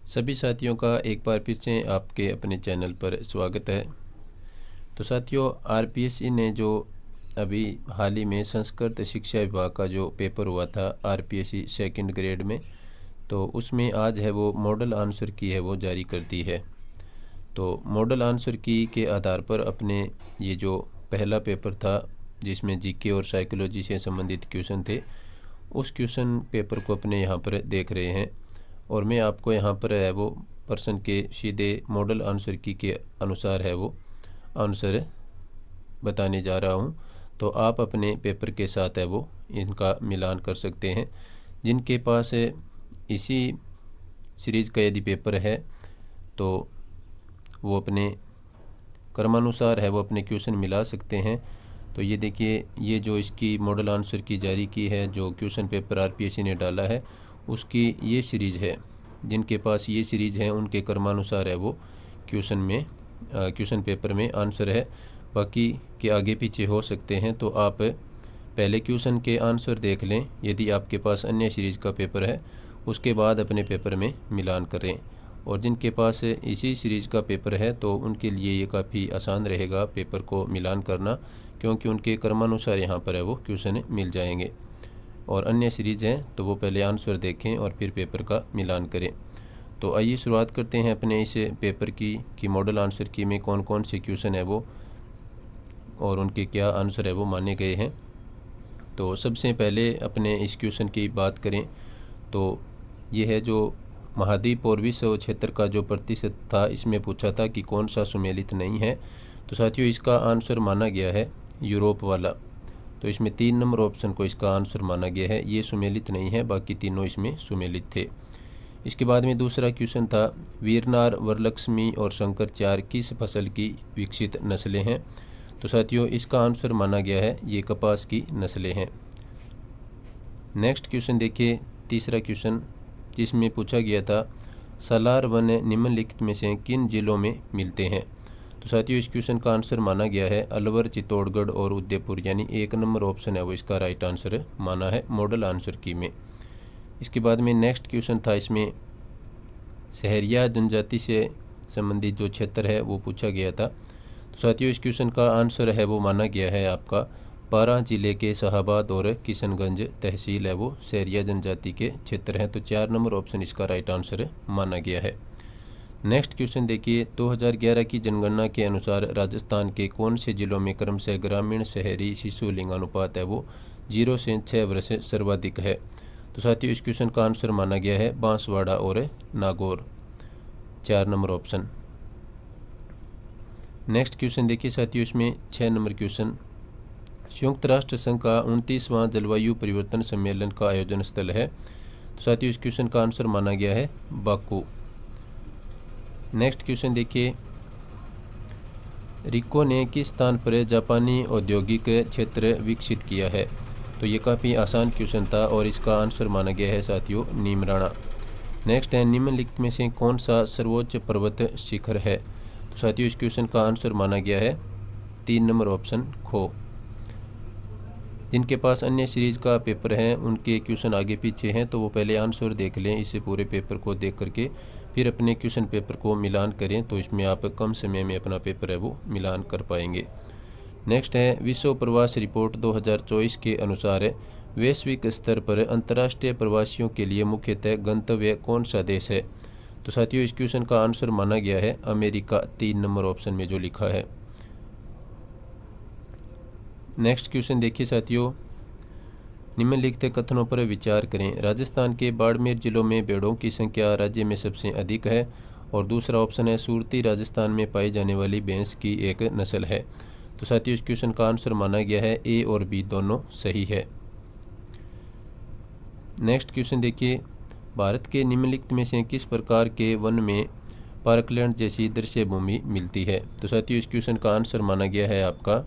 सभी साथियों का एक बार फिर से आपके अपने चैनल पर स्वागत है। तो साथियों, आरपीएससी ने जो अभी हाल ही में संस्कृत शिक्षा विभाग का जो पेपर हुआ था आरपीएससी सेकंड ग्रेड में, तो उसमें आज है वो मॉडल आंसर की है वो जारी कर दी है। तो मॉडल आंसर की के आधार पर अपने ये जो पहला पेपर था जिसमें जीके और साइकोलॉजी से संबंधित क्वेश्चन थे, उस क्वेश्चन पेपर को अपने यहाँ पर देख रहे हैं। और मैं आपको यहाँ पर है वो पर्सन के सीधे मॉडल आंसर की के अनुसार है वो आंसर बताने जा रहा हूँ। तो आप अपने पेपर के साथ है वो इनका मिलान कर सकते हैं। जिनके पास इसी सीरीज़ का यदि पेपर है तो वो अपने क्रमानुसार है वो अपने क्वेश्चन मिला सकते हैं। तो ये देखिए, ये जो इसकी मॉडल आंसर की जारी की है, जो क्वेश्चन पेपर आरपीएससी ने डाला है, उसकी ये सीरीज़ है। जिनके पास ये सीरीज़ है उनके क्रमानुसार है वो क्वेश्चन पेपर में आंसर है। बाकी के आगे पीछे हो सकते हैं, तो आप पहले क्वेश्चन के आंसर देख लें यदि आपके पास अन्य सीरीज़ का पेपर है, उसके बाद अपने पेपर में मिलान करें। और जिनके पास इसी सीरीज़ का पेपर है तो उनके लिए ये काफ़ी आसान रहेगा पेपर को मिलान करना, क्योंकि उनके क्रमानुसार यहाँ पर है वो क्वेश्चन मिल जाएंगे। और अन्य सीरीज़ हैं तो वो पहले आंसर देखें और फिर पेपर का मिलान करें। तो आइए शुरुआत करते हैं अपने इस पेपर की मॉडल आंसर की में कौन कौन से क्वेश्चन है वो और उनके क्या आंसर है वो माने गए हैं। तो सबसे पहले अपने इस क्वेश्चन की बात करें तो ये है जो महाद्वीप और विश्व क्षेत्र का जो प्रतिशत था, इसमें पूछा था कि कौन सा सुमेलित नहीं है। तो साथियों, इसका आंसर माना गया है यूरोप वाला। तो इसमें 3 नंबर ऑप्शन को इसका आंसर माना गया है। ये सुमेलित नहीं है, बाकी तीनों इसमें सुमेलित थे। इसके बाद में दूसरा क्वेश्चन था वीरनार, वरलक्ष्मी और शंकर चार किस फसल की विकसित नस्लें हैं। तो साथियों, इसका आंसर माना गया है ये कपास की नस्लें हैं। नेक्स्ट क्वेश्चन देखिए, तीसरा क्वेश्चन जिसमें पूछा गया था सालार वन निम्नलिखित में से किन जिलों में मिलते हैं। तो साथियों, इस क्वेश्चन का आंसर माना गया है अलवर, चित्तौड़गढ़ और उदयपुर, यानी 1 नंबर ऑप्शन है वो इसका राइट आंसर माना है मॉडल आंसर की में। इसके बाद में नेक्स्ट क्वेश्चन था, इसमें सहरिया जनजाति से संबंधित जो क्षेत्र है वो पूछा गया था। तो साथियों, इस क्वेश्चन का आंसर है वो माना गया है आपका 12 जिले के शाहाबाद और किशनगंज तहसील है वो सहरिया जनजाति के क्षेत्र हैं। तो 4 नंबर ऑप्शन इसका राइट आंसर माना गया है। नेक्स्ट क्वेश्चन देखिए, 2011 की जनगणना के अनुसार राजस्थान के कौन से जिलों में क्रमशः ग्रामीण शहरी शिशु लिंगानुपात है वो 0 से 6 वर्ष सर्वाधिक है। तो साथियों, इस क्वेश्चन का आंसर माना गया है बांसवाड़ा और Nagaur, 4 number option. Next question देखिए साथियों, इसमें 6 नंबर क्वेश्चन संयुक्त राष्ट्र संघ का 29वां जलवायु परिवर्तन सम्मेलन का आयोजन स्थल है। तो साथियों, इस क्वेश्चन का आंसर माना गया है बाकू। नेक्स्ट क्वेश्चन देखिए, रिको ने किस स्थान पर जापानी औद्योगिक क्षेत्र विकसित किया है। तो ये काफ़ी आसान क्वेश्चन था और इसका आंसर माना गया है साथियों नीमराणा। नेक्स्ट है निम्नलिखित में से कौन सा सर्वोच्च पर्वत शिखर है। तो साथियों, इस क्वेश्चन का आंसर माना गया है 3 नंबर ऑप्शन खो। जिनके पास अन्य सीरीज़ का पेपर है उनके क्वेश्चन आगे पीछे हैं, तो वो पहले आंसर देख लें। इसे पूरे पेपर को देख करके फिर अपने क्वेश्चन पेपर को मिलान करें, तो इसमें आप कम समय में अपना पेपर है वो मिलान कर पाएंगे। नेक्स्ट है विश्व प्रवास रिपोर्ट 2024 के अनुसार वैश्विक स्तर पर अंतर्राष्ट्रीय प्रवासियों के लिए मुख्यतः गंतव्य कौन सा देश है। तो साथियों, इस क्वेश्चन का आंसर माना गया है अमेरिका, 3 नंबर ऑप्शन में जो लिखा है। नेक्स्ट क्वेश्चन देखिए साथियों, निम्नलिखित कथनों पर विचार करें। राजस्थान के बाड़मेर जिलों में भेड़ों की संख्या राज्य में सबसे अधिक है। और दूसरा ऑप्शन है सुरती राजस्थान में पाई जाने वाली भैंस की एक नस्ल है। तो साथियों, इस क्वेश्चन का आंसर माना गया है ए और बी दोनों सही है। नेक्स्ट क्वेश्चन देखिए, भारत के निम्नलिखित में से किस प्रकार के वन में पार्कलैंड जैसी दृश्य भूमि मिलती है। तो साथियों, इस क्वेश्चन का आंसर माना गया है आपका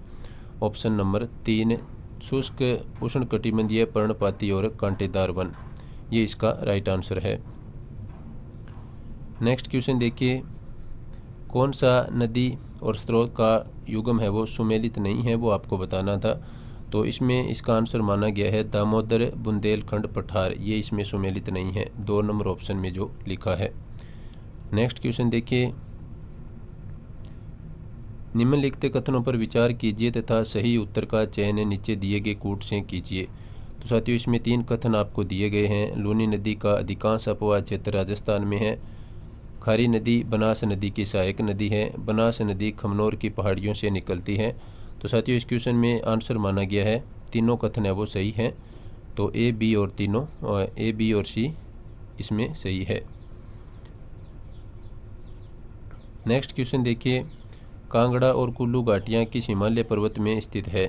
ऑप्शन नंबर 3 शुष्क उष्णकटिबंधीय पर्णपाती और कांटेदार वन, ये इसका राइट आंसर है। नेक्स्ट क्वेश्चन देखिए, कौन सा नदी और स्रोत का युगम है वो सुमेलित नहीं है, वो आपको बताना था। तो इसमें इसका आंसर माना गया है दामोदर, बुंदेलखंड, पठार, ये इसमें सुमेलित नहीं है, 2 नंबर ऑप्शन में जो लिखा है। नेक्स्ट क्वेश्चन देखिए, निम्नलिखित कथनों पर विचार कीजिए तथा सही उत्तर का चयन नीचे दिए गए कूट से कीजिए। तो साथियों इसमें 3 कथन आपको दिए गए हैं। लूनी नदी का अधिकांश अपवाह क्षेत्र राजस्थान में है। खारी नदी बनास नदी की सहायक नदी है। बनास नदी खमनोर की पहाड़ियों से निकलती है। तो साथियों इस क्वेश्चन में आंसर माना गया है तीनों कथन है वो सही हैं। तो ए बी और सी इसमें सही है। नेक्स्ट क्वेश्चन देखिए, कांगड़ा और कुल्लू घाटियाँ किस हिमालय पर्वत में स्थित है।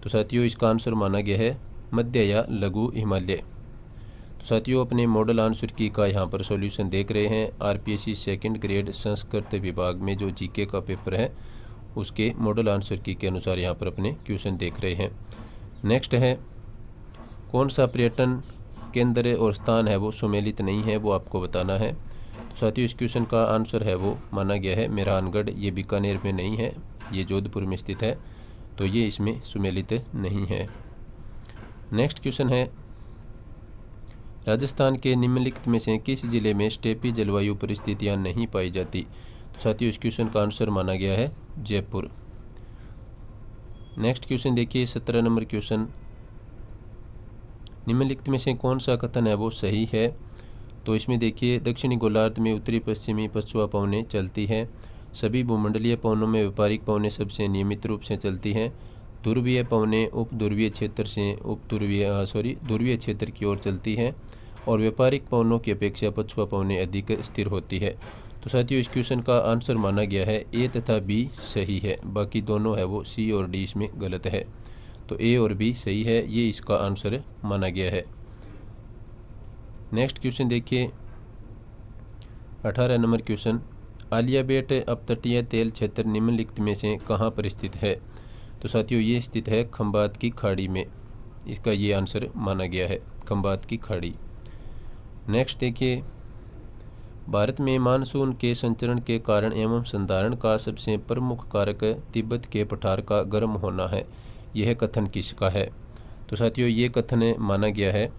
तो साथियों इसका आंसर माना गया है मध्य या लघु हिमालय। तो साथियों अपने मॉडल आंसर की का यहाँ पर सॉल्यूशन देख रहे हैं। आरपीएससी सेकंड ग्रेड संस्कृत विभाग में जो जीके का पेपर है उसके मॉडल आंसर की के अनुसार यहाँ पर अपने क्वेश्चन देख रहे हैं। नेक्स्ट है, कौन सा पर्यटन केंद्र और स्थान है वो सुमेलित नहीं है, वो आपको बताना है। तो साथियों इस क्वेश्चन का आंसर है वो माना गया है मेहरानगढ़। ये बीकानेर में नहीं है, ये जोधपुर में स्थित है, तो ये इसमें सुमेलित नहीं है। नेक्स्ट क्वेश्चन है, राजस्थान के निम्नलिखित में से किस जिले में स्टेपी जलवायु परिस्थितियां नहीं पाई जाती। तो साथियों इस क्वेश्चन का आंसर माना गया है जयपुर। नेक्स्ट क्वेश्चन देखिए 17 नंबर क्वेश्चन, निम्नलिखित में से कौन सा कथन है वो सही है। तो इसमें देखिए दक्षिणी गोलार्ध में उत्तरी पश्चिमी पछुआ पवनें चलती हैं। सभी भूमंडलीय पवनों में व्यापारिक पवनें सबसे नियमित रूप से चलती हैं। ध्रुवीय पवनें उप ध्रुवीय क्षेत्र से ध्रुवीय क्षेत्र की ओर चलती हैं और व्यापारिक पवनों की अपेक्षा पछुआ पवनें अधिक स्थिर होती है। तो साथियों इस क्वेश्चन का आंसर माना गया है ए तथा बी सही है, बाकी दोनों है वो सी और डी इसमें गलत है। तो ए और बी सही है, ये इसका आंसर माना गया है। नेक्स्ट क्वेश्चन देखिए 18 नंबर क्वेश्चन, आलियाबेट अपतटीय तेल क्षेत्र निम्नलिखित में से कहाँ पर स्थित है। तो साथियों ये स्थित है खंबात की खाड़ी में, इसका ये आंसर माना गया है खंबात की खाड़ी। नेक्स्ट देखिए, भारत में मानसून के संचरण के कारण एवं संधारण का सबसे प्रमुख कारक तिब्बत के पठार का गर्म होना है, यह कथन किसका है। तो साथियों ये कथन माना गया है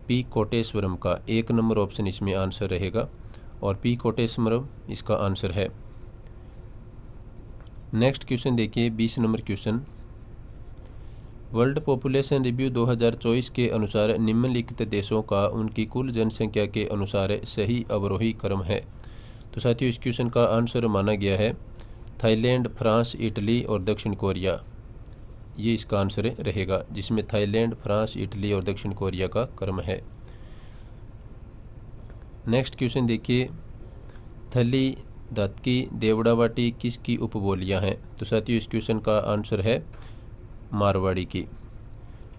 पी कोटेश्वरम का। 1 नंबर ऑप्शन इसमें आंसर रहेगा और पी कोटेश्वरम इसका आंसर है। नेक्स्ट क्वेश्चन देखिए 20 number question, world population review 2024 के अनुसार निम्नलिखित देशों का उनकी कुल जनसंख्या के अनुसार सही अवरोही क्रम है। तो साथियों इस क्वेश्चन का आंसर माना गया है थाईलैंड, फ्रांस, इटली और दक्षिण कोरिया, ये इसका आंसर रहेगा, जिसमें थाईलैंड, फ्रांस, इटली और दक्षिण कोरिया का क्रम है। नेक्स्ट क्वेश्चन देखिए, थली, दातकी, देवड़ावाटी किसकी उपबोलियां हैं। तो साथियों इस क्वेश्चन का आंसर है मारवाड़ी की।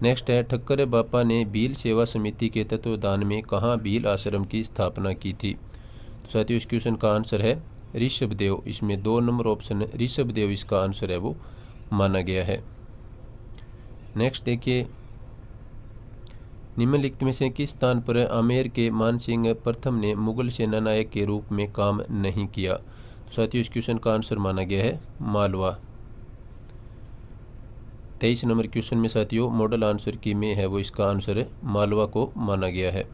नेक्स्ट है, ठक्कर बापा ने भील सेवा समिति के तत्वावधान में कहाँ भील आश्रम की स्थापना की थी। तो साथियों इस क्वेश्चन का आंसर है ऋषभदेव, इसमें 2 नंबर ऑप्शन ऋषभदेव इसका आंसर है वो माना गया है। नेक्स्ट देखिए, निम्नलिखित में से किस स्थान पर आमेर के मानसिंह प्रथम ने मुगल सेनानायक के रूप में काम नहीं किया। तो साथियों इस क्वेश्चन का आंसर माना गया है मालवा। 23 नंबर क्वेश्चन में साथियों मॉडल आंसर की में है वो इसका आंसर मालवा को माना गया है।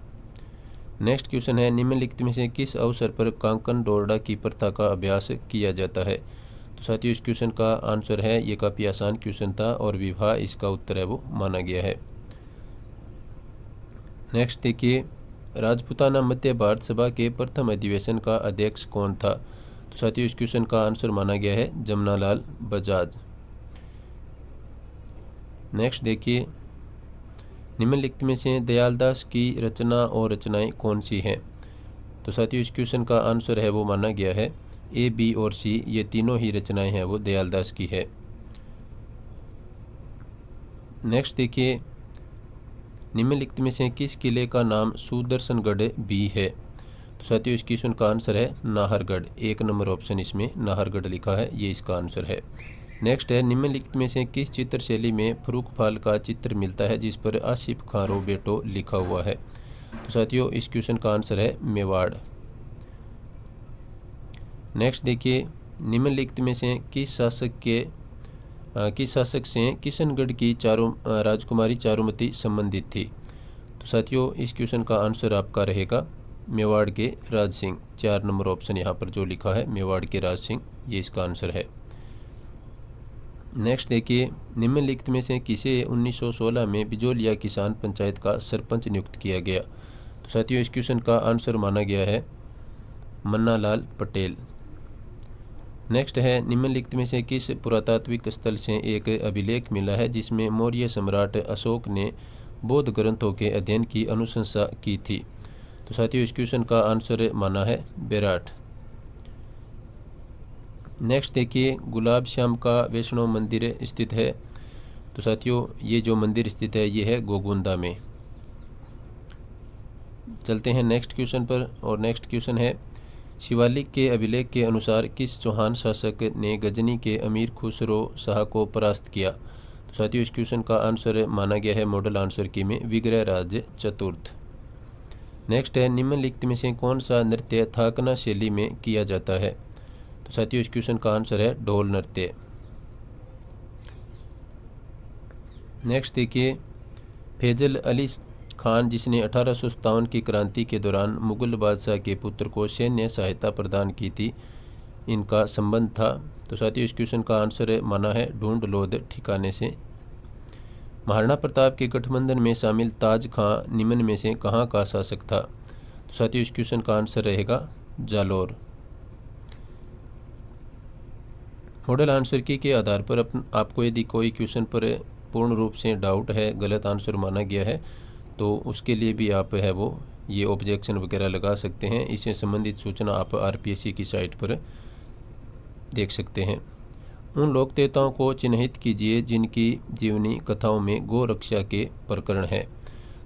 नेक्स्ट क्वेश्चन है, निम्नलिखित में से किस अवसर पर कांकन डोरडा की प्रथा का अभ्यास किया जाता है। तो साथियों इस क्वेश्चन का आंसर है, ये काफ़ी आसान क्वेश्चन था और विवाह इसका उत्तर है वो माना गया है। नेक्स्ट देखिए, राजपूताना मध्य भारत सभा के प्रथम अधिवेशन का अध्यक्ष कौन था। तो साथियों इस क्वेश्चन का आंसर माना गया है जमनालाल बजाज। नेक्स्ट देखिए, निम्नलिखित में से दयालदास की रचना और रचनाएं कौन सी हैं। तो साथियों इस क्वेश्चन का आंसर है वो माना गया है ए, बी और सी, ये तीनों ही रचनाएं हैं वो दयालदास की है। नेक्स्ट देखिए, निम्नलिखित में से किस किले का नाम सुदर्शनगढ़ भी है। तो साथियों इस क्वेश्चन का आंसर है नाहरगढ़। 1 नंबर ऑप्शन इसमें नाहरगढ़ लिखा है, ये इसका आंसर है। नेक्स्ट है, निम्नलिखित में से किस चित्र शैली में फरूखफाल का चित्र मिलता है जिस पर आसिफ खां रो बेटो लिखा हुआ है। तो साथियों इस क्वेश्चन का आंसर है मेवाड़। नेक्स्ट देखिए, निम्नलिखित में से किस शासक से किशनगढ़ की राजकुमारी चारुमती संबंधित थी। तो साथियों इस क्वेश्चन का आंसर आपका रहेगा मेवाड़ के राज सिंह। 4 नंबर ऑप्शन यहाँ पर जो लिखा है मेवाड़ के राज सिंह, ये इसका आंसर है। नेक्स्ट देखिए, निम्नलिखित में से किसे 1916 में बिजोलिया किसान पंचायत का सरपंच नियुक्त किया गया? तो साथियों इस क्वेश्चन का आंसर माना गया है मन्नालाल पटेल। नेक्स्ट है, निम्नलिखित में से किस पुरातात्विक स्थल से एक अभिलेख मिला है जिसमें मौर्य सम्राट अशोक ने बौद्ध ग्रंथों के अध्ययन की अनुशंसा की थी? तो साथियों इस क्वेश्चन का आंसर माना है बेराट। नेक्स्ट देखिए, गुलाब श्याम का वैष्णो मंदिर स्थित है? तो साथियों ये जो मंदिर स्थित है ये है गोगुंदा में। चलते हैं नेक्स्ट क्वेश्चन पर, और नेक्स्ट क्वेश्चन है, शिवालिक के अभिलेख के अनुसार किस चौहान शासक ने गजनी के अमीर खुसरो शाह को परास्त किया? तो साथियों इस क्वेश्चन का आंसर माना गया है मॉडल आंसर की में विग्रह राज चतुर्थ। नेक्स्ट है, निम्नलिखित में से कौन सा नृत्य थाकना शैली में किया जाता है? तो साथियों इस क्वेश्चन का आंसर है ढोल नृत्य। नेक्स्ट देखिए, फैजल अली खान जिसने 1857 की क्रांति के दौरान मुगल बादशाह के पुत्र को सैन्य सहायता प्रदान की थी, इनका संबंध था? तो साथियों इस क्वेश्चन का आंसर माना है ढूंढ लोध ठिकाने से। महाराणा प्रताप के गठबंधन में शामिल ताज खां निम्न में से कहाँ का शासक था? तो साथियों इस क्वेश्चन का आंसर रहेगा जालोर। मॉडल आंसर की के आधार पर आपको यदि कोई क्वेश्चन पर पूर्ण रूप से डाउट है, गलत आंसर माना गया है, तो उसके लिए भी आप है वो ये ऑब्जेक्शन वगैरह लगा सकते हैं। इससे संबंधित सूचना आप आरपीएससी की साइट पर देख सकते हैं। उन लोक देवताओं को चिन्हित कीजिए जिनकी जीवनी कथाओं में गौ रक्षा के प्रकरण है।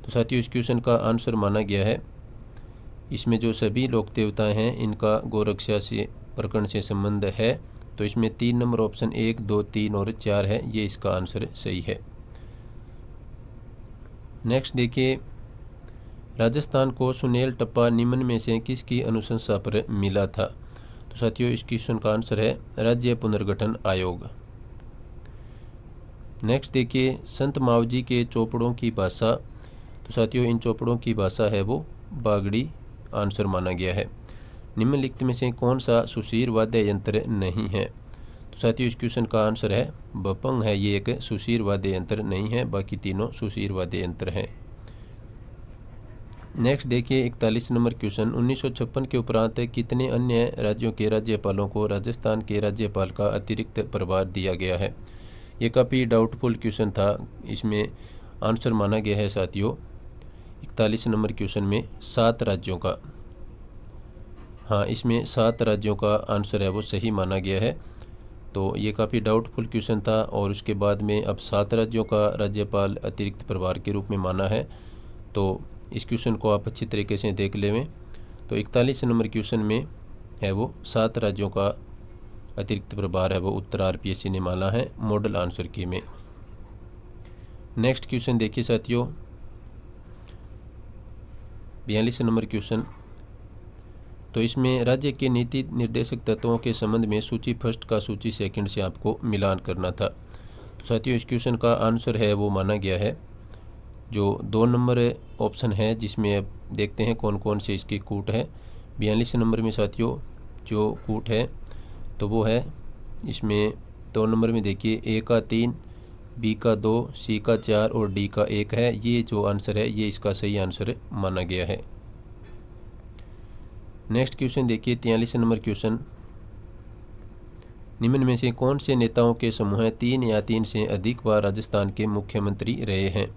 तो साथियों इस क्वेश्चन का आंसर माना गया है, इसमें जो सभी लोक देवता हैं इनका गौ रक्षा से प्रकरण से संबंध है। तो इसमें 3 नंबर ऑप्शन 1, 2, 3 और 4 है, ये इसका आंसर सही है। नेक्स्ट देखिए, राजस्थान को सुनेल टप्पा निम्न में से किसकी अनुशंसा पर मिला था? तो साथियों इस क्वेश्चन का आंसर है राज्य पुनर्गठन आयोग। नेक्स्ट देखिए, संत मावजी के चौपड़ों की भाषा? तो साथियों इन चौपड़ों की भाषा है वो बागड़ी, आंसर माना गया है। निम्नलिखित में से कौन सा सुशीर वाद्य यंत्र नहीं है? तो साथियों इस क्वेश्चन का आंसर है बपंग है, ये एक सुशीर वाद्य यंत्र नहीं है, बाकी तीनों सुशीर वाद्य यंत्र हैं। नेक्स्ट देखिए 41 नंबर क्वेश्चन, 1956 के उपरांत कितने अन्य राज्यों के राज्यपालों को राजस्थान के राज्यपाल का अतिरिक्त प्रभार दिया गया है? ये काफ़ी डाउटफुल क्वेश्चन था, इसमें आंसर माना गया है साथियों 41 नंबर क्वेश्चन में 7 राज्यों का। हाँ, इसमें 7 राज्यों का आंसर है वो सही माना गया है। तो ये काफ़ी डाउटफुल क्वेश्चन था, और उसके बाद में अब 7 राज्यों का राज्यपाल अतिरिक्त प्रभार के रूप में माना है। तो इस क्वेश्चन को आप अच्छी तरीके से देख लें। तो 41 नंबर क्वेश्चन में है वो 7 राज्यों का अतिरिक्त प्रभार है वो उत्तर आरपीएससी ने माना है मॉडल आंसर की में। नेक्स्ट क्वेश्चन देखिए साथियों 42 नंबर क्वेश्चन, तो इसमें राज्य के नीति निर्देशक तत्वों के संबंध में सूची फर्स्ट का सूची सेकंड से आपको मिलान करना था। तो साथियों इस क्वेश्चन का आंसर है वो माना गया है जो 2 नंबर ऑप्शन है, जिसमें अब देखते हैं कौन कौन से इसकी कूट है। 42 नंबर में साथियों जो कूट है तो वो है इसमें 2 नंबर में देखिए ए का 3, बी का 2, सी का 4 और डी का 1 है। ये जो आंसर है ये इसका सही आंसर माना गया है। नेक्स्ट क्वेश्चन देखिए 43 नंबर क्वेश्चन, निम्न में से कौन से नेताओं के समूह 3 या 3 से अधिक बार राजस्थान के मुख्यमंत्री रहे हैं?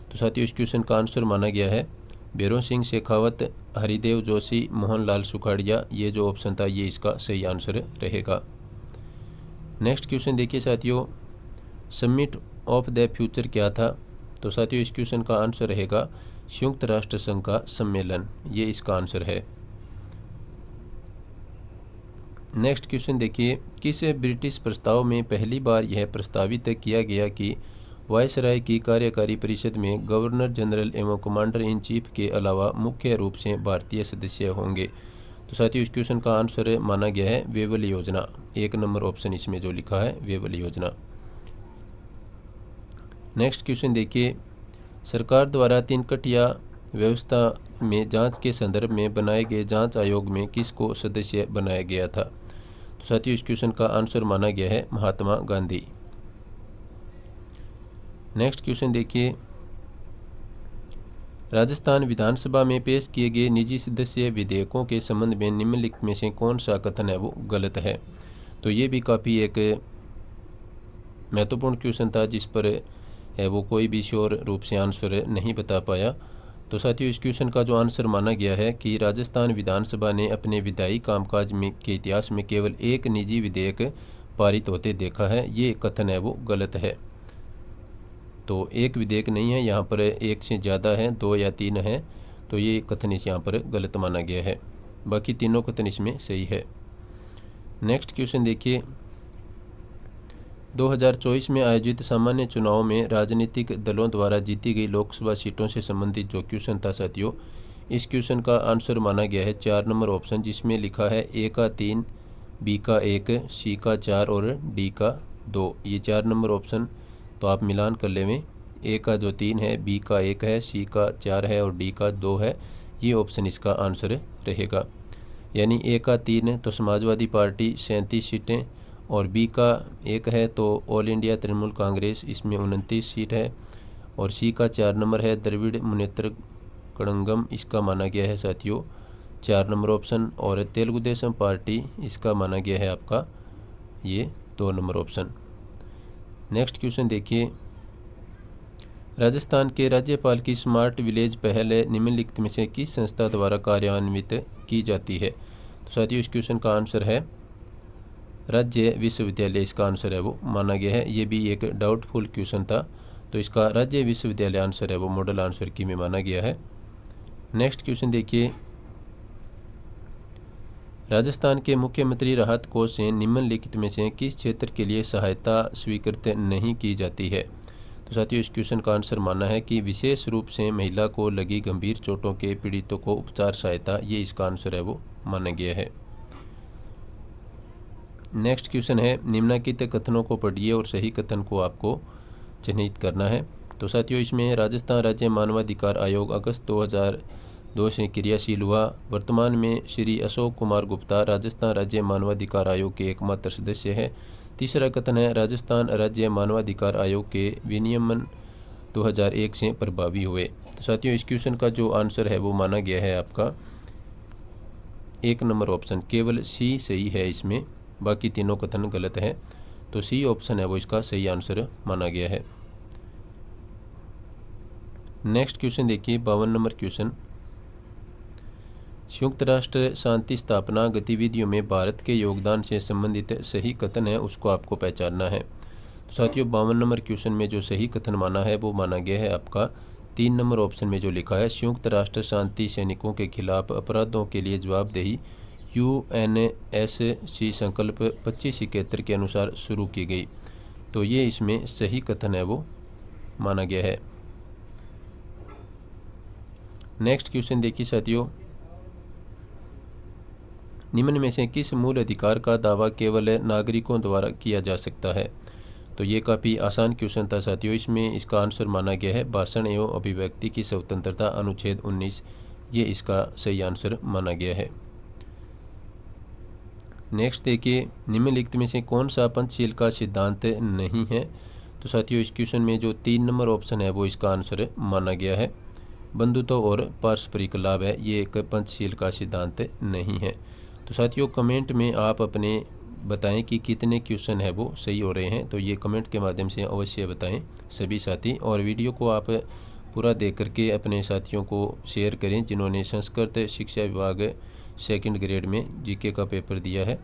तो साथियों इस क्वेश्चन का आंसर माना गया है भैरों सिंह शेखावत, हरिदेव जोशी, मोहनलाल सुखाड़िया। ये जो ऑप्शन था ये इसका सही आंसर रहेगा। नेक्स्ट क्वेश्चन देखिए साथियों, समिट ऑफ द फ्यूचर क्या था? तो साथियों इस क्वेश्चन का आंसर रहेगा संयुक्त राष्ट्र संघ का सम्मेलन, ये इसका आंसर है। नेक्स्ट क्वेश्चन देखिए, किस ब्रिटिश प्रस्ताव में पहली बार यह प्रस्तावित किया गया कि वायसराय की कार्यकारी परिषद में गवर्नर जनरल एवं कमांडर इन चीफ के अलावा मुख्य रूप से भारतीय सदस्य होंगे? तो साथियों इस क्वेश्चन का आंसर माना गया है वेवल योजना। 1 नंबर ऑप्शन इसमें जो लिखा है वेवल योजना। नेक्स्ट क्वेश्चन देखिए, सरकार द्वारा 3 कटिया व्यवस्था में जांच के संदर्भ में बनाए गए जांच आयोग में किसको सदस्य बनाया गया था? तो साथियों, इस क्वेश्चन का आंसर माना गया है महात्मा गांधी। नेक्स्ट क्वेश्चन देखिए, राजस्थान विधानसभा में पेश किए गए निजी सदस्य विधेयकों के संबंध में निम्नलिखित में से कौन सा कथन है वो गलत है? तो ये भी काफ़ी एक महत्वपूर्ण क्वेश्चन था जिस पर है वो कोई भी श्योर रूप से आंसर नहीं बता पाया। तो साथियों, इस क्वेश्चन का जो आंसर माना गया है कि राजस्थान विधानसभा ने अपने विधायी कामकाज में के इतिहास में केवल एक निजी विधेयक पारित होते देखा है, ये कथन है वो गलत है। तो एक विधेयक नहीं है, यहाँ पर एक से ज़्यादा है, 2 या 3 है, तो ये कथन इस यहाँ पर गलत माना गया है। बाकी तीनों कथन इसमें सही है। नेक्स्ट क्वेश्चन देखिए, 2024 में आयोजित सामान्य चुनाव में राजनीतिक दलों द्वारा जीती गई लोकसभा सीटों से संबंधित जो क्वेश्चन था साथियों, इस क्वेश्चन का आंसर माना गया है 4 नंबर ऑप्शन, जिसमें लिखा है ए का 3, बी का 1, सी का 4 और डी का 2। ये 4 नंबर ऑप्शन तो आप मिलान कर लें। ए का जो 3 है, बी का 1 है, सी का 4 है और डी का 2 है, ये ऑप्शन इसका आंसर रहेगा। यानी ए का 3 है तो समाजवादी पार्टी 37 सीटें, और बी का 1 है तो ऑल इंडिया तृणमूल कांग्रेस, इसमें 29 सीट है, और सी का 4 नंबर है द्रविड़ मुनेत्र कड़ंगम, इसका माना गया है साथियों 4 नंबर ऑप्शन, और तेलुगु देशम पार्टी इसका माना गया है आपका ये 2 नंबर ऑप्शन। नेक्स्ट क्वेश्चन देखिए, राजस्थान के राज्यपाल की स्मार्ट विलेज पहल निम्नलिखित में से किस संस्था द्वारा कार्यान्वित की जाती है? तो साथियों, इस क्वेश्चन का आंसर है राज्य विश्वविद्यालय, इसका आंसर है वो माना गया है। ये भी एक डाउटफुल क्वेश्चन था, तो इसका राज्य विश्वविद्यालय आंसर है वो मॉडल आंसर की में माना गया है। नेक्स्ट क्वेश्चन देखिए, राजस्थान के मुख्यमंत्री राहत कोष से निम्नलिखित में से किस क्षेत्र के लिए सहायता स्वीकृत नहीं की जाती है? तो साथियों, इस क्वेश्चन का आंसर माना है कि विशेष रूप से महिला को लगी गंभीर चोटों के पीड़ितों को उपचार सहायता, ये इसका आंसर है वो माना गया है। नेक्स्ट क्वेश्चन है, निम्नलिखित कथनों को पढ़िए और सही कथन को आपको चिन्हित करना है। तो साथियों, इसमें राजस्थान राज्य मानवाधिकार आयोग अगस्त 2002 से क्रियाशील हुआ। वर्तमान में श्री अशोक कुमार गुप्ता राजस्थान राज्य मानवाधिकार आयोग के एकमात्र सदस्य है। तीसरा कथन है, राजस्थान राज्य मानवाधिकार आयोग के विनियमन 2001 से प्रभावी हुए। तो साथियों, इस क्वेश्चन का जो आंसर है वो माना गया है आपका 1 नंबर ऑप्शन, केवल सी सही है इसमें, बाकी तीनों कथन गलत है। तो सी ऑप्शन है वो इसका सही आंसर माना गया है। नेक्स्ट क्वेश्चन देखिए, 52 नंबर क्वेश्चन, संयुक्त राष्ट्र शांति स्थापना गतिविधियों में भारत के योगदान से संबंधित सही कथन है उसको आपको पहचानना है। तो साथियों, 52 नंबर क्वेश्चन में जो सही कथन माना है वो माना गया है आपका 3 नंबर ऑप्शन में जो लिखा है, संयुक्त राष्ट्र शांति सैनिकों के खिलाफ अपराधों के लिए जवाबदेही UNSC संकल्प 2571 के अनुसार शुरू की गई। तो ये इसमें सही कथन है वो माना गया है। नेक्स्ट क्वेश्चन देखिए साथियों, निम्न में से किस मूल अधिकार का दावा केवल नागरिकों द्वारा किया जा सकता है? तो ये काफ़ी आसान क्वेश्चन था साथियों। इसमें इसका आंसर माना गया है भाषण एवं अभिव्यक्ति की स्वतंत्रता, अनुच्छेद 19, ये इसका सही आंसर माना गया है। नेक्स्ट देखिए, निम्नलिखित में से कौन सा पंचशील का सिद्धांत नहीं है? तो साथियों, इस क्वेश्चन में जो 3 नंबर ऑप्शन है वो इसका आंसर माना गया है। बंधुत्व और पारस्परिक लाभ है, ये एक पंचशील का सिद्धांत नहीं है। तो साथियों, कमेंट में आप अपने बताएं कि कितने क्वेश्चन है वो सही हो रहे हैं, तो ये कमेंट के माध्यम से अवश्य बताएं सभी साथी। और वीडियो को आप पूरा देख करके अपने साथियों को शेयर करें जिन्होंने संस्कृत शिक्षा विभाग 2nd ग्रेड में जीके का पेपर दिया है,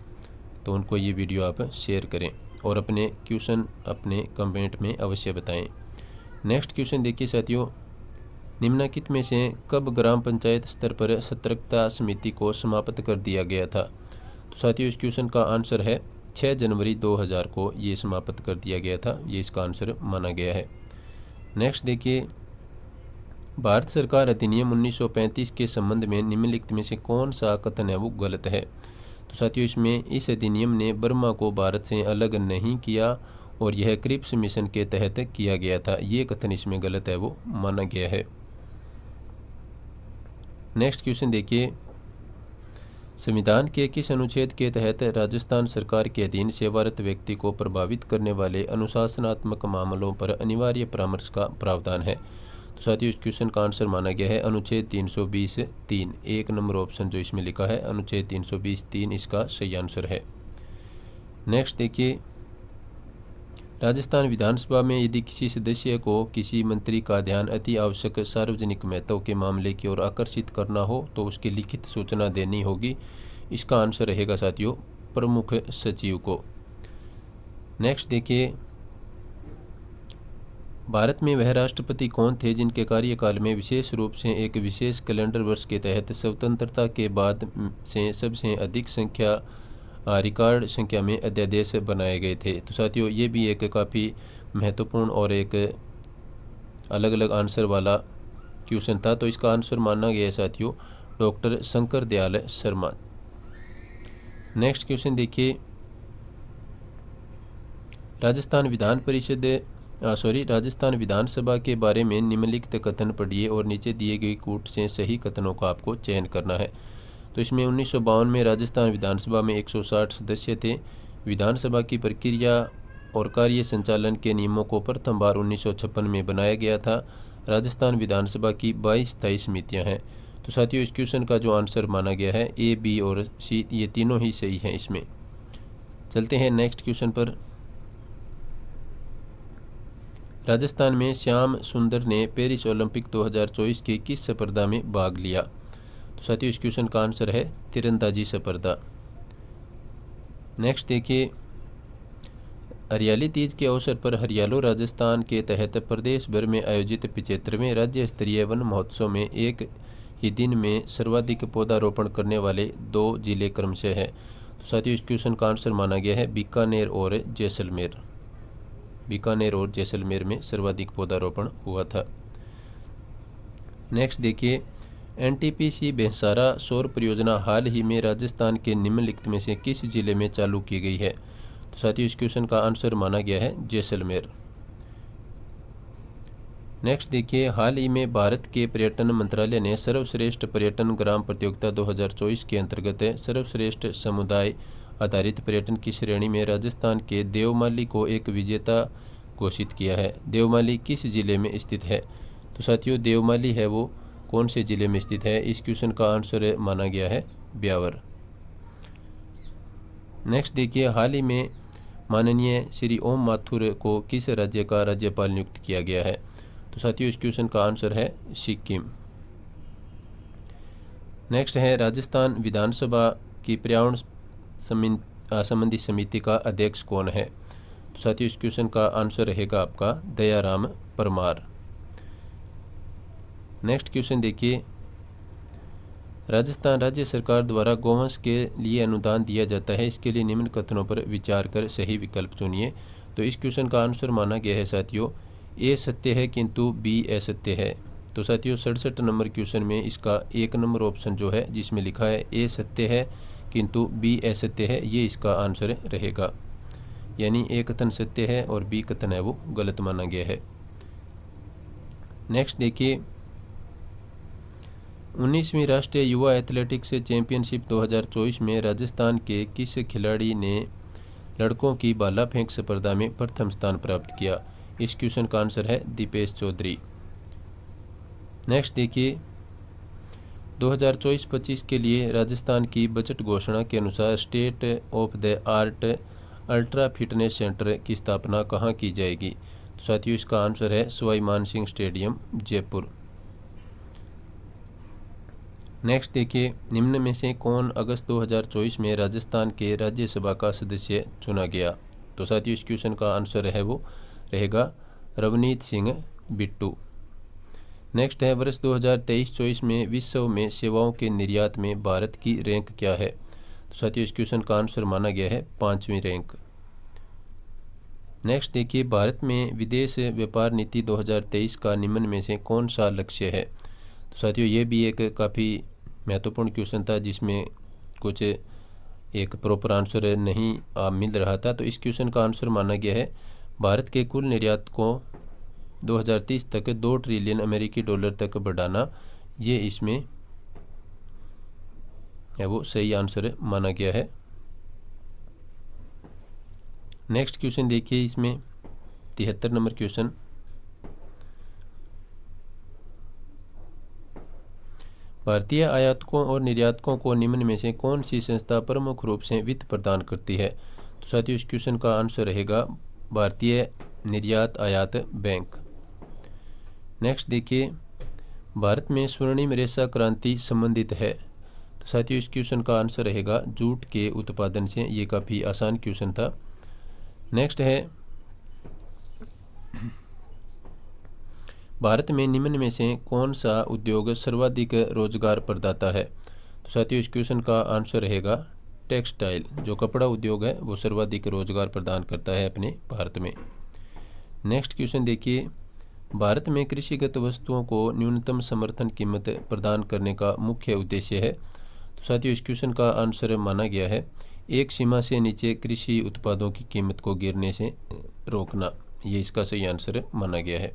तो उनको ये वीडियो आप शेयर करें और अपने क्वेश्चन अपने कमेंट में अवश्य बताएं। नेक्स्ट क्वेश्चन देखिए साथियों, निम्नलिखित में से कब ग्राम पंचायत स्तर पर सतर्कता समिति को समाप्त कर दिया गया था? तो साथियों, इस क्वेश्चन का आंसर है 6 जनवरी 2000 को ये समाप्त कर दिया गया था, ये इसका आंसर माना गया है। नेक्स्ट देखिए, भारत सरकार अधिनियम 1935 के संबंध में निम्नलिखित में से कौन सा कथन है वो गलत है? तो साथियों, इसमें इस अधिनियम ने बर्मा को भारत से अलग नहीं किया और यह क्रिप्स मिशन के तहत किया गया था, ये कथन इसमें गलत है वो माना गया है। नेक्स्ट क्वेश्चन देखिए, संविधान के किस अनुच्छेद के तहत राजस्थान सरकार के अधीन सेवारत व्यक्ति को प्रभावित करने वाले अनुशासनात्मक मामलों पर अनिवार्य परामर्श का प्रावधान है? तो साथियों, इस क्वेश्चन का आंसर माना गया है अनुच्छेद 320(3). 1 नंबर ऑप्शन जो इसमें लिखा है अनुच्छेद 320(3) इसका सही आंसर है। नेक्स्ट देखिए, राजस्थान विधानसभा में यदि किसी सदस्य को किसी मंत्री का ध्यान अति आवश्यक सार्वजनिक महत्व के मामले की ओर आकर्षित करना हो तो उसकी लिखित सूचना देनी होगी। इसका आंसर रहेगा साथियों प्रमुख सचिव को। नेक्स्ट देखिए, भारत में वह राष्ट्रपति कौन थे जिनके कार्यकाल में विशेष रूप से एक विशेष कैलेंडर वर्ष के तहत स्वतंत्रता के बाद से सबसे अधिक रिकॉर्ड संख्या में अध्यादेश बनाए गए थे? तो साथियों, ये भी एक काफ़ी महत्वपूर्ण और एक अलग अलग आंसर वाला क्वेश्चन था। तो इसका आंसर माना गया है साथियों doctor Shankar Dayal Sharma. Next question देखिए, राजस्थान विधानसभा के बारे में निम्नलिखित कथन पढ़िए और नीचे दिए गए कूट से सही कथनों का आपको चयन करना है। तो इसमें 1952 में राजस्थान विधानसभा में 160 सदस्य थे। विधानसभा की प्रक्रिया और कार्य संचालन के नियमों को प्रथम बार 1956 में बनाया गया था। राजस्थान विधानसभा की 22 स्थायी समितियाँ हैं। तो साथियों, इस क्वेश्चन का जो आंसर माना गया है ए, बी और सी ये तीनों ही सही हैं। इसमें चलते हैं नेक्स्ट क्वेश्चन पर। राजस्थान में श्याम सुंदर ने पेरिस ओलंपिक 2024 की किस स्पर्धा में भाग लिया? तो साथियों, इस क्वेश्चन का आंसर है तीरंदाजी स्पर्धा। नेक्स्ट देखिए, हरियाली तीज के अवसर पर हरियालो राजस्थान के तहत प्रदेश भर में आयोजित 75वें राज्य स्तरीय वन महोत्सव में एक ही दिन में सर्वाधिक पौधारोपण करने वाले 2 जिले क्रमशः है? तो साथियों, इस क्वेश्चन का आंसर माना गया है बीकानेर और जैसलमेर। बीकानेर और जैसलमेर में सर्वाधिक पौधारोपण हुआ था। नेक्स्ट देखिए, एनटीपीसी बेहसारा सौर परियोजना हाल ही में राजस्थान के निम्नलिखित में से किस जिले में चालू की गई है? तो साथियों, इस क्वेश्चन का आंसर माना गया है जैसलमेर। नेक्स्ट देखिए, हाल ही में भारत के पर्यटन मंत्रालय ने सर्वश्रेष्ठ पर्यटन ग्राम प्रतियोगिता 2024 के अंतर्गत सर्वश्रेष्ठ समुदाय आधारित पर्यटन की श्रेणी में राजस्थान के देवमाली को एक विजेता घोषित किया है। देवमाली किस जिले में स्थित है? तो साथियों, देवमाली है वो कौन से जिले में स्थित है? इस क्वेश्चन का आंसर माना गया है ब्यावर। नेक्स्ट देखिए, हाल ही में माननीय श्री ओम माथुर को किस राज्य का राज्यपाल नियुक्त किया गया है? तो साथियों, इस क्वेश्चन का आंसर है सिक्किम। नेक्स्ट है, राजस्थान विधानसभा की पर्यावरण संबंधी समिति का अध्यक्ष कौन है? तो साथियों, इस क्वेश्चन का आंसर रहेगा आपका दयाराम परमार। नेक्स्ट क्वेश्चन देखिए, राजस्थान राज्य सरकार द्वारा गौवंश के लिए अनुदान दिया जाता है, इसके लिए निम्न कथनों पर विचार कर सही विकल्प चुनिए। तो इस क्वेश्चन का आंसर माना गया है साथियों ए सत्य है किंतु बी असत्य है। तो साथियों, 67 नंबर क्वेश्चन में इसका 1 नंबर ऑप्शन जो है जिसमें लिखा है ए सत्य है किंतु बी असत्य है, ये इसका आंसर रहेगा। यानी ए कथन सत्य है और बी कथन है वो गलत माना गया है। नेक्स्ट देखिए, 19वीं राष्ट्रीय युवा एथलेटिक्स चैंपियनशिप 2024 में राजस्थान के किस खिलाड़ी ने लड़कों की भाला फेंक स्पर्धा में प्रथम स्थान प्राप्त किया? इस क्वेश्चन का आंसर है दीपेश चौधरी। नेक्स्ट देखिए, 2024-25 के लिए राजस्थान की बजट घोषणा के अनुसार state of the art ultra fitness centre की स्थापना कहाँ की जाएगी? तो साथियों, इसका आंसर है सवाई मानसिंह स्टेडियम जयपुर। नेक्स्ट देखिए, निम्न में से कौन अगस्त 2024 में राजस्थान के राज्यसभा का सदस्य चुना गया? तो साथियों, इस क्वेश्चन का आंसर है वो रहेगा रवनीत सिंह बिट्टू। नेक्स्ट है, वर्ष 2023-24 में विश्व में सेवाओं के निर्यात में भारत की रैंक क्या है? तो साथियों, इस क्वेश्चन का आंसर माना गया है 5वीं रैंक। नेक्स्ट देखिए, भारत में विदेश व्यापार नीति 2023 का निम्न में से कौन सा लक्ष्य है? तो साथियों, ये भी एक काफ़ी महत्वपूर्ण क्वेश्चन था जिसमें कुछ एक प्रॉपर आंसर नहीं मिल रहा था। तो इस क्वेश्चन का आंसर माना गया है भारत के कुल निर्यात को 2030 तक 2 ट्रिलियन अमेरिकी डॉलर तक बढ़ाना, ये इसमें है वो सही आंसर माना गया है। नेक्स्ट क्वेश्चन देखिए, इसमें 73 नंबर क्वेश्चन, भारतीय आयातकों और निर्यातकों को निम्न में से कौन सी संस्था प्रमुख रूप से वित्त प्रदान करती है? तो साथियों इस क्वेश्चन का आंसर रहेगा भारतीय निर्यात आयात बैंक। नेक्स्ट देखिए, भारत में स्वर्णिम रेशा क्रांति संबंधित है। तो साथियों इस क्वेश्चन का आंसर रहेगा जूट के उत्पादन से। ये काफ़ी आसान क्वेश्चन था। नेक्स्ट है, भारत में निम्न में से कौन सा उद्योग सर्वाधिक रोजगार प्रदाता है? तो साथियों इस क्वेश्चन का आंसर रहेगा टेक्सटाइल। जो कपड़ा उद्योग है वो सर्वाधिक रोजगार प्रदान करता है अपने भारत में। नेक्स्ट क्वेश्चन देखिए, भारत में कृषिगत वस्तुओं को न्यूनतम समर्थन कीमत प्रदान करने का मुख्य उद्देश्य है। तो साथियों इस क्वेश्चन का आंसर माना गया है एक सीमा से नीचे कृषि उत्पादों की कीमत को गिरने से रोकना। ये इसका सही आंसर माना गया है।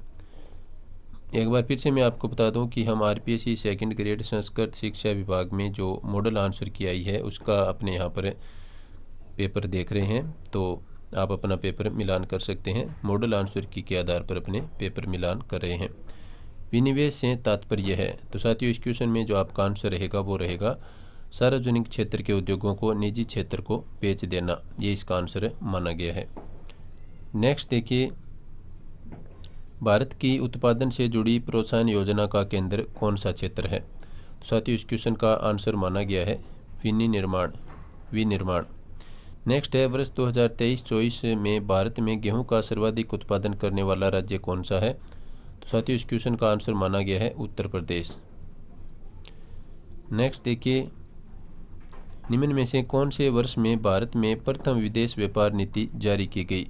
एक बार फिर से मैं आपको बता दूं कि हम आरपीएससी सेकंड ग्रेड संस्कृत शिक्षा विभाग में जो मॉडल आंसर की आई है उसका अपने यहाँ पर पेपर देख रहे हैं, तो आप अपना पेपर मिलान कर सकते हैं। मॉडल आंसर की के आधार पर अपने पेपर मिलान कर रहे हैं। विनिवेश से तात्पर्य है। तो साथियों इस क्वेश्चन में जो आपका आंसर रहेगा वो रहेगा सार्वजनिक क्षेत्र के उद्योगों को निजी क्षेत्र को बेच देना। ये इसका आंसर माना गया है। नेक्स्ट देखिए, भारत की उत्पादन से जुड़ी प्रोत्साहन योजना का केंद्र कौन सा क्षेत्र है? तो साथियों इस क्वेश्चन का आंसर माना गया है विनिर्माण। नेक्स्ट है, वर्ष 2023-24 में भारत में गेहूं का सर्वाधिक उत्पादन करने वाला राज्य कौन सा है? तो साथियों इस क्वेश्चन का आंसर माना गया है उत्तर प्रदेश। नेक्स्ट देखिए, निम्न में से कौन से वर्ष में भारत में प्रथम विदेश व्यापार नीति जारी की गई?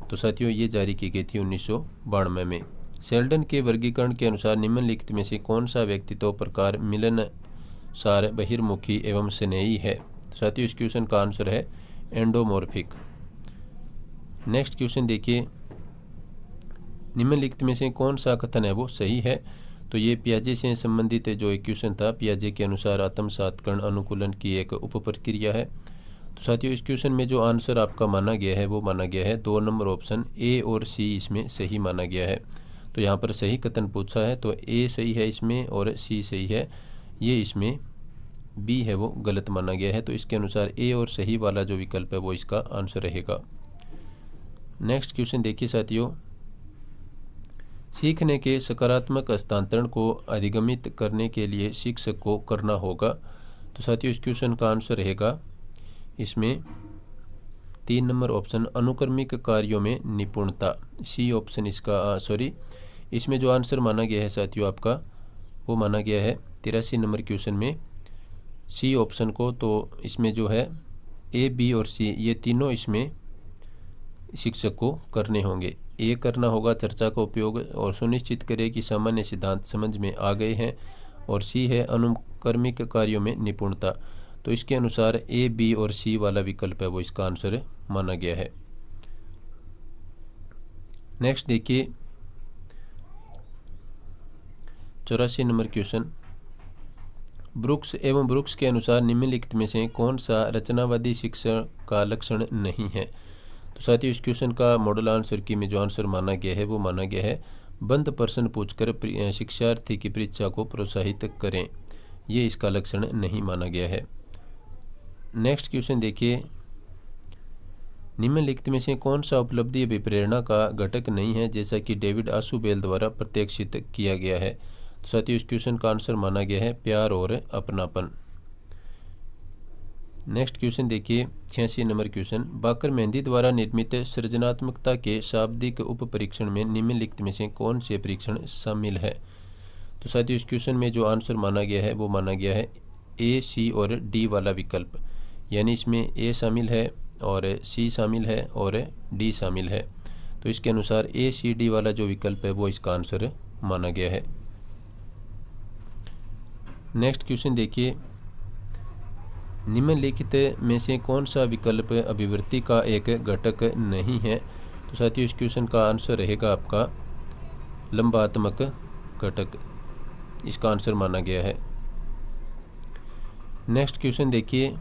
तो साथियों ये जारी की गई थी 1992 में। शेल्डन के वर्गीकरण के अनुसार निम्नलिखित में से कौन सा व्यक्तित्व प्रकार मिलनसार, बहिर्मुखी एवं स्नेही है? साथियों इस क्वेश्चन का आंसर है एंडोमॉर्फिक। नेक्स्ट क्वेश्चन देखिए, निम्नलिखित में से कौन सा कथन है वो सही है? तो ये पियाजे से संबंधित जो एक क्वेश्चन था। पियाजे के अनुसार आत्मसात कर्ण अनुकूलन की एक उप प्रक्रिया है। तो साथियों इस क्वेश्चन में जो आंसर आपका माना गया है वो माना गया है 2 नंबर ऑप्शन ए और सी इसमें सही माना गया है। तो यहाँ पर सही कथन पूछा है तो ए सही है इसमें और सी सही है। ये इसमें बी है वो गलत माना गया है। तो इसके अनुसार ए और सही वाला जो विकल्प है वो इसका आंसर रहेगा। नेक्स्ट क्वेश्चन देखिए साथियों, सीखने के सकारात्मक हस्तांतरण को अधिगमित करने के लिए शिक्षक को करना होगा। तो साथियों इस क्वेश्चन का आंसर रहेगा इसमें 3 नंबर ऑप्शन अनुक्रमिक कार्यों में निपुणता। सी ऑप्शन इसका इसमें जो आंसर माना गया है साथियों आपका वो माना गया है 83 नंबर क्वेश्चन में सी ऑप्शन को। तो इसमें जो है ए, बी और सी ये तीनों इसमें शिक्षक को करने होंगे। ए करना होगा चर्चा का उपयोग और सुनिश्चित करे कि सामान्य सिद्धांत समझ में आ गए हैं, और सी है अनुक्रमिक कार्यों में निपुणता। तो इसके अनुसार ए, बी और सी वाला विकल्प है वो इसका आंसर माना गया है। नेक्स्ट देखिए 84 नंबर क्वेश्चन, ब्रुक्स एवं ब्रुक्स के अनुसार निम्नलिखित में से कौन सा रचनावादी शिक्षा का लक्षण नहीं है? तो साथियों इस क्वेश्चन का मॉडल आंसर की में जो आंसर माना गया है वो माना गया है बंद प्रश्न पूछकर शिक्षार्थी की परीक्षा को प्रोत्साहित करें। ये इसका लक्षण नहीं माना गया है। नेक्स्ट क्वेश्चन देखिए, निम्नलिखित में से कौन सा उपलब्धि अभिप्रेरणा का घटक नहीं है जैसा कि डेविड आशुबेल द्वारा प्रत्याशित किया गया है? तो साथियों इस क्वेश्चन का आंसर माना गया है प्यार और अपनापन। नेक्स्ट क्वेश्चन देखिए 86 नंबर क्वेश्चन, बाकर मेहंदी द्वारा निर्मित सृजनात्मकता के शाब्दिक उप परीक्षण में निम्नलिखित में से कौन से परीक्षण शामिल है? तो साथियों इस क्वेश्चन में जो आंसर माना गया है वो माना गया है ए, सी और डी वाला विकल्प। यानी इसमें ए शामिल है और सी शामिल है और डी शामिल है। तो इसके अनुसार ए, सी, डी वाला जो विकल्प है वो इसका आंसर माना गया है। नेक्स्ट क्वेश्चन देखिए, निम्नलिखित में से कौन सा विकल्प अभिवृत्ति का एक घटक नहीं है? तो साथियों इस क्वेश्चन का आंसर रहेगा आपका लंबात्मक घटक। इसका आंसर माना गया है। नेक्स्ट क्वेश्चन देखिए,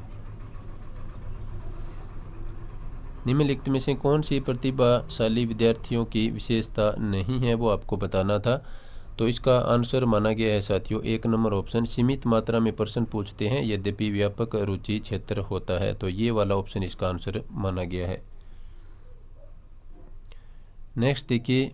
निम्नलिखित में से कौन सी प्रतिभाशाली विद्यार्थियों की विशेषता नहीं है, वो आपको बताना था। तो इसका आंसर माना गया है साथियों 1 नंबर ऑप्शन, सीमित मात्रा में प्रश्न पूछते हैं यद्यपि व्यापक रुचि क्षेत्र होता है। तो ये वाला ऑप्शन इसका आंसर माना गया है। नेक्स्ट देखिए,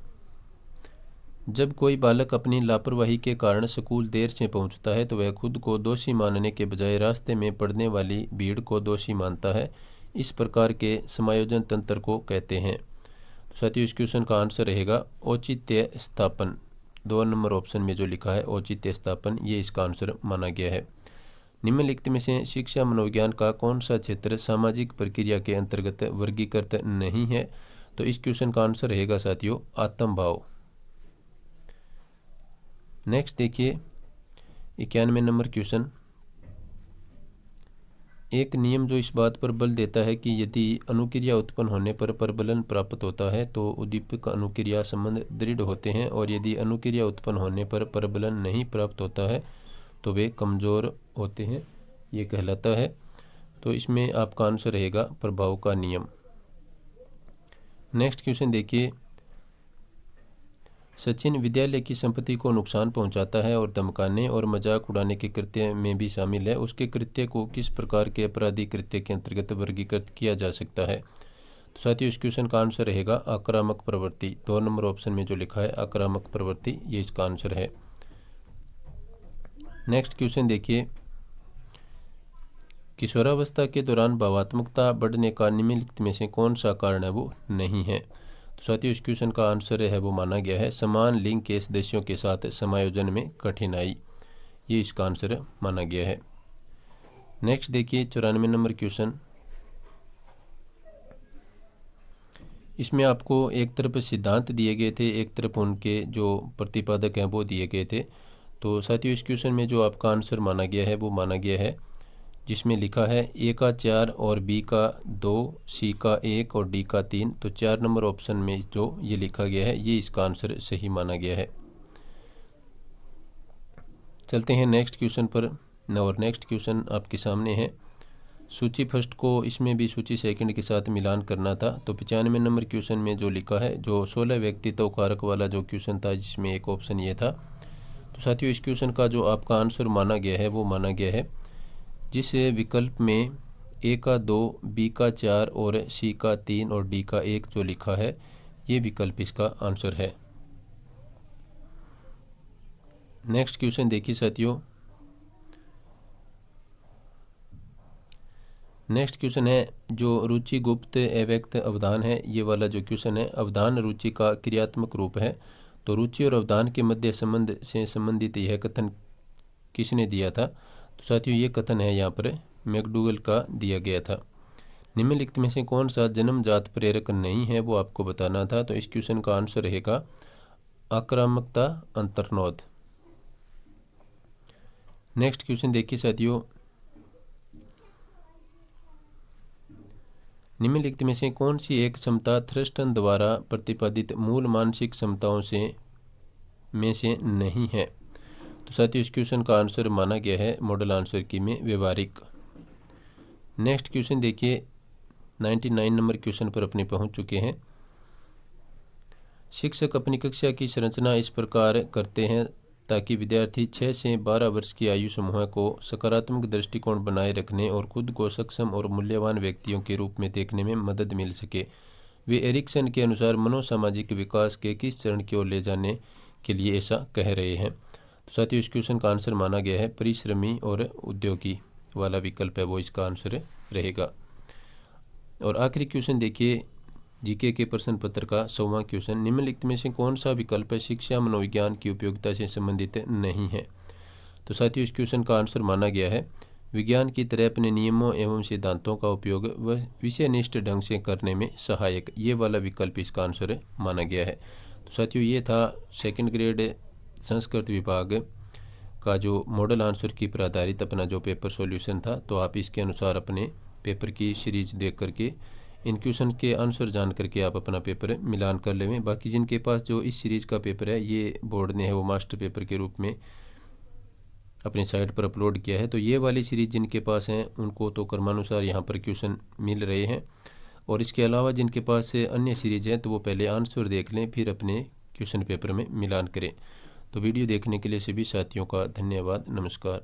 जब कोई बालक अपनी लापरवाही के कारण स्कूल देर से पहुंचता है तो वह खुद को दोषी मानने के बजाय रास्ते में पड़ने वाली भीड़ को दोषी मानता है। इस प्रकार के समायोजन तंत्र को कहते हैं। तो साथियों इस क्वेश्चन का आंसर रहेगा औचित्य स्थापन। 2 नंबर ऑप्शन में जो लिखा है औचित्य स्थापन, ये इसका आंसर माना गया है। निम्नलिखित में से शिक्षा मनोविज्ञान का कौन सा क्षेत्र सामाजिक प्रक्रिया के अंतर्गत वर्गीकृत नहीं है। तो इस क्वेश्चन का आंसर रहेगा साथियों आत्म भाव। नेक्स्ट देखिए 91 नंबर क्वेश्चन, एक नियम जो इस बात पर बल देता है कि यदि अनुक्रिया उत्पन्न होने पर प्रबलन प्राप्त होता है तो उद्दीपक अनुक्रिया संबंध दृढ़ होते हैं, और यदि अनुक्रिया उत्पन्न होने पर प्रबलन नहीं प्राप्त होता है तो वे कमज़ोर होते हैं, ये कहलाता है। तो इसमें आपका आंसर रहेगा प्रभाव का नियम। नेक्स्ट क्वेश्चन देखिए, सचिन विद्यालय की संपत्ति को नुकसान पहुंचाता है और धमकाने और मजाक उड़ाने के कृत्य में भी शामिल है। उसके कृत्य को किस प्रकार के अपराधी कृत्य के अंतर्गत वर्गीकृत किया जा सकता है। तो साथियों इस क्वेश्चन का आंसर रहेगा आक्रामक प्रवृत्ति। 2 नंबर ऑप्शन में जो लिखा है आक्रामक प्रवृत्ति, ये इसका आंसर है। नेक्स्ट क्वेश्चन देखिए, किशोरावस्था के दौरान भावात्मकता बढ़ने का निम्नलिखित में से कौन सा कारण है, वो नहीं है। तो साथियों इस क्वेश्चन का आंसर है वो माना गया है समान लिंग के सदस्यों के साथ समायोजन में कठिनाई, ये इसका आंसर माना गया है। नेक्स्ट देखिए 94 नंबर क्वेश्चन, इसमें आपको एक तरफ सिद्धांत दिए गए थे, एक तरफ उनके जो प्रतिपादक हैं वो दिए गए थे। तो साथियों इस क्वेश्चन में जो आपका आंसर माना गया है वो माना गया है जिसमें लिखा है ए का 4 और बी का 2, सी का 1 और डी का 3। तो 4 नंबर ऑप्शन में जो ये लिखा गया है ये इसका आंसर सही माना गया है। चलते हैं नेक्स्ट क्वेश्चन पर, और नेक्स्ट क्वेश्चन आपके सामने है। सूची फर्स्ट को इसमें भी सूची सेकंड के साथ मिलान करना था। तो 95 नंबर क्वेश्चन में जो लिखा है, जो 16 व्यक्तित्व कारक वाला जो क्वेश्चन था जिसमें एक ऑप्शन ये था। तो साथियों इस क्वेश्चन का जो आपका आंसर माना गया है वो माना गया है जिस विकल्प में ए का 2, बी का 4 और सी का 3 और डी का 1 जो लिखा है, ये विकल्प इसका आंसर है। नेक्स्ट क्वेश्चन देखिए साथियों, नेक्स्ट क्वेश्चन है जो रुचि गुप्त अव्यक्त अवधान है, ये वाला जो क्वेश्चन है अवधान रुचि का क्रियात्मक रूप है। तो रुचि और अवधान के मध्य संबंध से संबंधित यह कथन किसने दिया था। तो साथियों ये कथन है यहाँ पर मैकडूगल का दिया गया था। निम्नलिखित में से कौन सा जन्मजात प्रेरक नहीं है, वो आपको बताना था। तो इस क्वेश्चन का आंसर रहेगा आक्रामकता अंतर्नोद। नेक्स्ट क्वेश्चन देखिए साथियों, निम्नलिखित में से कौन सी एक क्षमता थ्रस्टन द्वारा प्रतिपादित मूल मानसिक क्षमताओं में से नहीं है। तो साथियों इस क्वेश्चन का आंसर माना गया है मॉडल आंसर की में व्यवहारिक। नेक्स्ट क्वेश्चन देखिए 99 नंबर क्वेश्चन पर अपने पहुंच चुके हैं। शिक्षक अपनी कक्षा की संरचना इस प्रकार करते हैं ताकि विद्यार्थी 6 से 12 वर्ष की आयु समूह को सकारात्मक दृष्टिकोण बनाए रखने और खुद को सक्षम और मूल्यवान व्यक्तियों के रूप में देखने में मदद मिल सके। वे एरिक्सन के अनुसार मनोसामाजिक विकास के किस चरण की ओर ले जाने के लिए ऐसा कह रहे हैं। तो साथियों इस क्वेश्चन का आंसर माना गया है परिश्रमी और उद्योगी वाला विकल्प है वो इसका आंसर रहेगा। और आखिरी क्वेश्चन देखिए जीके के प्रश्न पत्र का 100वां क्वेश्चन, निम्नलिखित में से कौन सा विकल्प शिक्षा मनोविज्ञान की उपयोगिता से संबंधित नहीं है। तो साथियों इस क्वेश्चन का आंसर माना गया है विज्ञान की तरह अपने नियमों एवं सिद्धांतों का उपयोग व विषयनिष्ठ ढंग से करने में सहायक, ये वाला विकल्प इसका आंसर माना गया है। तो साथियों ये था सेकंड ग्रेड संस्कृत विभाग का जो मॉडल आंसर की पर आधारित अपना जो पेपर सॉल्यूशन था। तो आप इसके अनुसार अपने पेपर की सीरीज देख करके इन क्वेश्चन के आंसर जान करके आप अपना पेपर मिलान कर लें। बाकी जिनके पास जो इस सीरीज़ का पेपर है ये बोर्ड ने है वो मास्टर पेपर के रूप में अपनी साइट पर अपलोड किया है। तो ये वाली सीरीज़ जिनके पास हैं उनको तो क्रमानुसार यहाँ पर क्वेश्चन मिल रहे हैं, और इसके अलावा जिनके पास अन्य सीरीज़ हैं तो वो पहले आंसर देख लें, फिर अपने क्वेश्चन पेपर में मिलान करें। तो वीडियो देखने के लिए सभी साथियों का धन्यवाद। नमस्कार।